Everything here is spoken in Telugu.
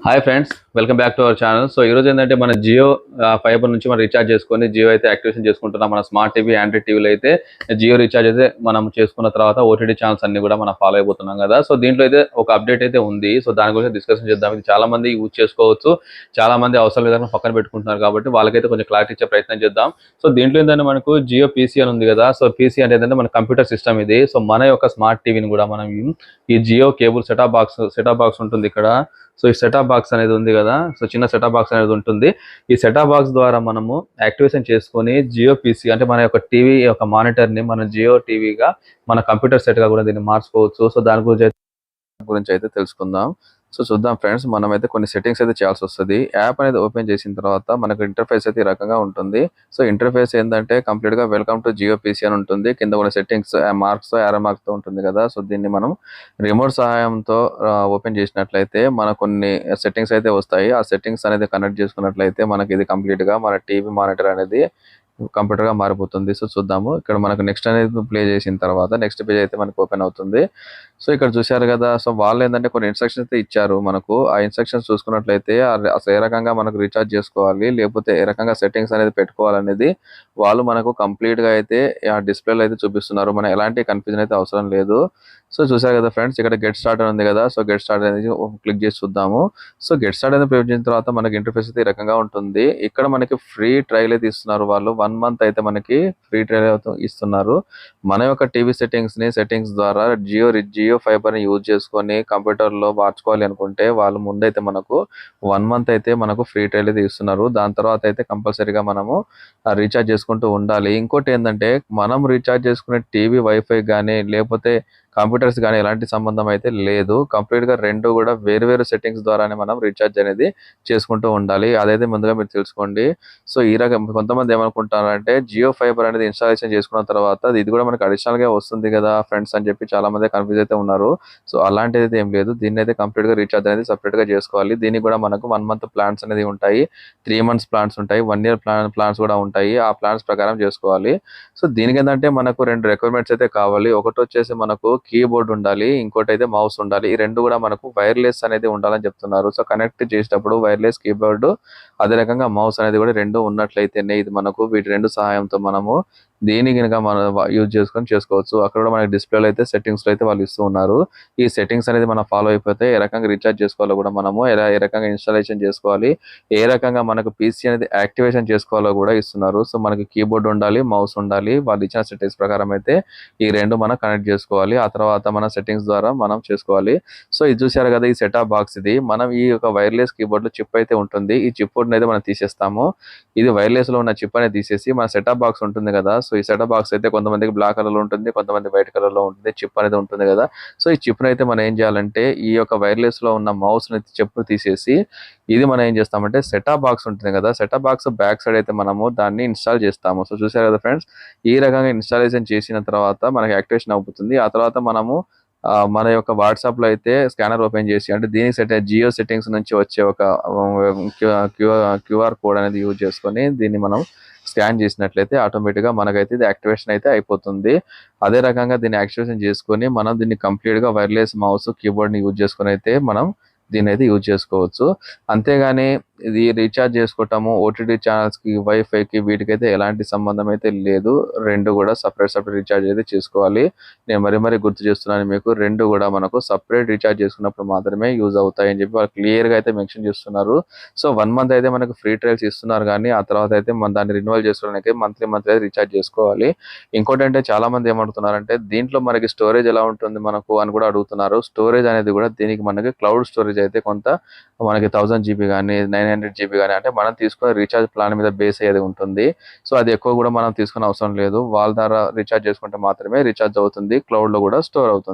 Hi friends, welcome back to our channel. So ఈరోజు ఏంటంటే మన జియో ఫైబర్ నుంచి మనం రీఛార్జ్ చేసుకొని జియో అయితే యాక్టివేషన్ చేసుకుంటున్నాం. మన స్మార్ట్ టీవీ, ఆండ్రాయిడ్ టీవీలో అయితే జియో రీఛార్జ్ అయితే మనం చేసుకున్న తర్వాత ఓటీటీ ఛానల్స్ అన్ని కూడా మనం ఫాలో అయిపోతున్నాం కదా. సో దీంట్లో అయితే ఒక అప్డేట్ అయితే ఉంది. సో దాని గురించి డిస్కషన్ చేద్దాం. ఇది చాలా మంది యూజ్ చేసుకోవచ్చు, చాలా మంది అవసరం లేదని పక్కన పెట్టుకుంటున్నారు కాబట్టి వాళ్ళకైతే కొంచెం క్లారిటీ ఇచ్చే ప్రయత్నం చేద్దాం. సో దీంట్లో ఏంటంటే మనకు జియో పీసీ అని ఉంది కదా. సో పీసీ అంటే ఏంటంటే మన కంప్యూటర్ సిస్టమ్ ఇది. సో మన యొక్క స్మార్ట్ టీవీని కూడా మనం ఈ జియో కేబుల్ సెటాప్ బాక్స్ ఉంటుంది ఇక్కడ. సో ఈ సెటాప్ బాక్స్ అనేది ఉంది కదా. సో చిన్న సెటాప్ బాక్స్ అనేది ఉంటుంది. ఈ సెటాప్ బాక్స్ ద్వారా మనము యాక్టివేషన్ చేసుకొని జియో పీసీ అంటే మన యొక్క టీవీ యొక్క మానిటర్ ని మన జియో టీవీగా మన కంప్యూటర్ సెట్ గా కూడా దీన్ని మార్చుకోవచ్చు. సో దాని గురించి అయితే తెలుసుకుందాం. సో చూద్దాం ఫ్రెండ్స్, మనమైతే కొన్ని సెట్టింగ్స్ అయితే చేయాల్సి వస్తుంది. యాప్ అనేది ఓపెన్ చేసిన తర్వాత మనకు ఇంటర్ఫేస్ అయితే ఈ రకంగా ఉంటుంది. సో ఇంటర్ఫేస్ ఏంటంటే కంప్లీట్ గా వెల్కమ్ టు జియో పీసీ అని ఉంటుంది. కింద కొన్ని సెట్టింగ్స్ మార్క్స్ యారో మార్క్స్ తో ఉంటుంది కదా. సో దీన్ని మనం రిమోట్ సహాయంతో ఓపెన్ చేసినట్లయితే మనకు కొన్ని సెట్టింగ్స్ అయితే వస్తాయి. ఆ సెట్టింగ్స్ అనేది కనెక్ట్ చేసుకున్నట్లయితే మనకి ఇది కంప్లీట్ గా మన టీవీ మానిటర్ అనేది కంప్యూటర్ గా మారిపోతుంది. సో చూద్దాము. ఇక్కడ మనకు నెక్స్ట్ అనేది ప్లే చేసిన తర్వాత నెక్స్ట్ పేజ్ అయితే మనకు ఓపెన్ అవుతుంది. సో ఇక్కడ చూశారు కదా. సో వాళ్ళు ఏంటంటే కొన్ని ఇన్స్ట్రక్షన్స్ అయితే ఇచ్చారు మనకు. ఆ ఇన్స్ట్రక్షన్స్ చూసుకున్నట్లయితే అసలు ఏ రకంగా మనకు రీఛార్జ్ చేసుకోవాలి, లేకపోతే ఏ రకంగా సెట్టింగ్స్ అనేది పెట్టుకోవాలనేది వాళ్ళు మనకు కంప్లీట్ గా అయితే ఆ డిస్ప్లేలో అయితే చూపిస్తున్నారు. మనం ఎలాంటి కన్ఫ్యూజన్ అయితే అవసరం లేదు. సో చూసారు కదా ఫ్రెండ్స్, ఇక్కడ గెట్ స్టార్ట్ అని ఉంది కదా. సో గెట్ స్టార్ట్ అనేది క్లిక్ చేసి చూద్దాము. సో గెట్ స్టార్ట్ అనేది ప్రెస్ చేసిన తర్వాత మనకి ఇంటర్ఫేస్ అయితే ఈ రకంగా ఉంటుంది. ఇక్కడ మనకి ఫ్రీ ట్రయల్ అయితే ఇస్తున్నారు వాళ్ళు. 1 మంత్ అయితే మనకి ఫ్రీ ట్రయల్ ఇస్తున్నారు. మన యొక్క టీవీ సెట్టింగ్స్ ద్వారా జియో ఫైబర్ ని యూజ్ చేసుకొని కంప్యూటర్ లో మార్చుకోవాలి అనుకుంటే వాళ్ళు ముందైతే మనకు 1 మంత్ అయితే మనకు ఫ్రీ ట్రయల్ అయితే ఇస్తున్నారు. దాని తర్వాత అయితే కంపల్సరీగా మనము రీఛార్జ్ చేసుకుంటూ ఉండాలి. ఇంకోటి ఏంటంటే మనం రీఛార్జ్ చేసుకునే టీవీ వైఫై కానీ లేకపోతే కంప్యూటర్స్ కానీ ఎలాంటి సంబంధం అయితే లేదు. కంప్లీట్ గా రెండు కూడా వేరు సెట్టింగ్స్ ద్వారానే మనం రీఛార్జ్ అనేది చేసుకుంటూ ఉండాలి. అదైతే ముందుగా మీరు తెలుసుకోండి. సో ఈ రకం కొంతమంది ఏమనుకుంటారంటే జియో ఫైబర్ అనేది ఇన్స్టాలేషన్ చేసుకున్న తర్వాత ఇది కూడా మనకి అడిషనల్ గా వస్తుంది కదా ఫ్రెండ్స్ అని చెప్పి చాలా మంది కన్ఫ్యూజ్ అయితే ఉన్నారు. సో అలాంటిది అయితే ఏం లేదు. దీన్ని అయితే కంప్లీట్ గా రీఛార్జ్ అనేది సపరేట్ గా చేసుకోవాలి. దీనికి కూడా మనకు 1 మంత్ ప్లాన్స్ అనేది ఉంటాయి, 3 మంత్స్ ప్లాన్స్ ఉంటాయి, 1 ఇయర్ ప్లాన్స్ కూడా ఉంటాయి. ఆ ప్లాన్స్ ప్రకారం చేసుకోవాలి. సో దీనికి ఏంటంటే మనకు 2 రిక్వైర్మెంట్స్ అయితే కావాలి. ఒకటి వచ్చేసి మనకు కీబోర్డ్ ఉండాలి, ఇంకోటి అయితే మౌస్ ఉండాలి. ఈ రెండు కూడా మనకు వైర్లెస్ అనేది ఉండాలని చెప్తున్నారు. సో కనెక్ట్ చేసేటప్పుడు వైర్లెస్ కీబోర్డ్ అదే రకంగా మౌస్ అనేది కూడా రెండు ఉన్నట్లయితేనే ఇది మనకు వీటి రెండు సహాయంతో మనము దీని కనుక మనం యూజ్ చేసుకొని చేసుకోవచ్చు. అక్కడ కూడా మనకి డిస్ప్లేలో అయితే సెట్టింగ్స్ లో అయితే వాళ్ళు ఇస్తూ ఉన్నారు. ఈ సెట్టింగ్స్ అనేది మనం ఫాలో అయిపోతే ఏ రకంగా రీఛార్జ్ చేసుకోవాలో కూడా మనము ఏ రకంగా ఇన్స్టాలేషన్ చేసుకోవాలి, ఏ రకంగా మనకు పీసీ అనేది యాక్టివేషన్ చేసుకోవాలో కూడా ఇస్తున్నారు. సో మనకి కీబోర్డ్ ఉండాలి, మౌస్ ఉండాలి. వాళ్ళు ఇచ్చిన సెట్టింగ్స్ ప్రకారం అయితే ఈ రెండు మనం కనెక్ట్ చేసుకోవాలి. ఆ తర్వాత మన సెట్టింగ్స్ ద్వారా మనం చేసుకోవాలి. సో ఇది చూసారు కదా, ఈ సెటాప్ బాక్స్ ఇది మనం ఈ యొక్క వైర్లెస్ కీబోర్డ్ లో చిప్ అయితే ఉంటుంది. ఈ చిప్ అయితే మనం తీసేస్తాము. ఇది వైర్లెస్ లో ఉన్న చిప్ అనేది తీసేసి మన సెటాప్ బాక్స్ ఉంటుంది కదా. సో ఈ సెటప్ బాక్స్ అయితే కొంతమందికి బ్లాక్ కలర్ లో ఉంటుంది, కొంతమంది వైట్ కలర్ లో ఉంటుంది. చిప్ అనేది ఉంటుంది కదా. సో ఈ చిప్ అయితే మనం ఏం చేయాలంటే ఈ యొక్క వైర్లెస్ లో ఉన్న మౌస్ ని చిప్ తీసేసి ఇది మనం ఏం చేస్తామంటే సెటప్ బాక్స్ ఉంటుంది కదా, సెటప్ బాక్స్ బ్యాక్ సైడ్ అయితే మనము దాన్ని ఇన్స్టాల్ చేస్తాము. సో చూసారు కదా ఫ్రెండ్స్, ఈ రకంగా ఇన్స్టాలేషన్ చేసిన తర్వాత మనకి యాక్టివేషన్ అవుతుంది. ఆ తర్వాత మనము మన యొక్క వాట్సాప్ లో అయితే స్కానర్ ఓపెన్ చేసి అంటే దీనికి జియో సెట్టింగ్స్ నుంచి వచ్చే ఒక క్యూఆర్ కోడ్ అనేది యూజ్ చేసుకొని దీన్ని మనం స్కాన్ చేసినట్లయితే ఆటోమేటిక్ గా మనకైతే ఇది యాక్టివేషన్ అయితే అయిపోతుంది. అదే రకంగా దీన్ని యాక్టివేషన్ చేసుకొని మనం దీన్ని కంప్లీట్ గా వైర్లెస్ మౌస్ కీబోర్డ్ ని యూజ్ చేసుకొని అయితే మనం దీన్ని అయితే యూజ్ చేసుకోవచ్చు. అంతేగాని ఇది రీఛార్జ్ చేసుకోవటము ఓటీటీ ఛానల్స్ కి, వైఫై కి వీటికైతే ఎలాంటి సంబంధం అయితే లేదు. రెండు కూడా సపరేట్ రీఛార్జ్ అయితే చేసుకోవాలి. నేను మరీ గుర్తు చేస్తున్నాను మీకు, రెండు కూడా మనకు సపరేట్ రీఛార్జ్ చేసుకున్నప్పుడు మాత్రమే యూజ్ అవుతాయి అని చెప్పి వాళ్ళు క్లియర్ గా అయితే మెన్షన్ చేస్తున్నారు. సో 1 మంత్ అయితే మనకు ఫ్రీ ట్రయల్స్ ఇస్తున్నారు, కానీ ఆ తర్వాత అయితే మన దాన్ని రిన్యూవల్ చేసుకోవడానికి మంత్లీ అయితే రీఛార్జ్ చేసుకోవాలి. ఇంకోటి అంటే చాలా మంది ఏమంటున్నారంటే దీంట్లో మనకి స్టోరేజ్ ఎలా ఉంటుంది మనకు అని కూడా అడుగుతున్నారు. స్టోరేజ్ అనేది కూడా దీనికి మనకి క్లౌడ్ స్టోరేజ్ అయితే కొంత మనకి 1000 GB కానీ 900 GB కానీ అంటే మనం తీసుకునే రీఛార్జ్ ప్లాన్ మీద బేస్ అయ్యేది ఉంటుంది. సో అది ఎక్కువ కూడా మనం తీసుకునే అవసరం లేదు. వాళ్ళ ద్వారా రీఛార్జ్ చేసుకుంటే మాత్రమే రీఛార్జ్ అవుతుంది, క్లౌడ్ లో కూడా స్టోర్ అవుతుంది.